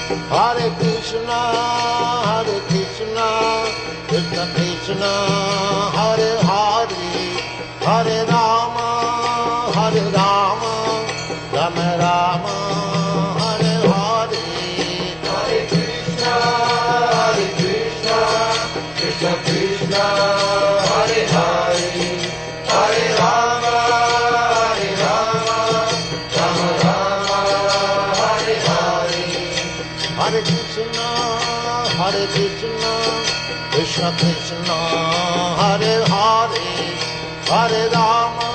Hare Krishna, Krishna Krishna, Hare Hare, Hare Rama, Rama Rama, Hare Hare. Hare Krishna, Krishna Krishna, Hare Hare, Hare Rama, Rama Rama, Hare Hare. Hare Krishna, Krishna Krishna, Hare Hare, Hare Rama,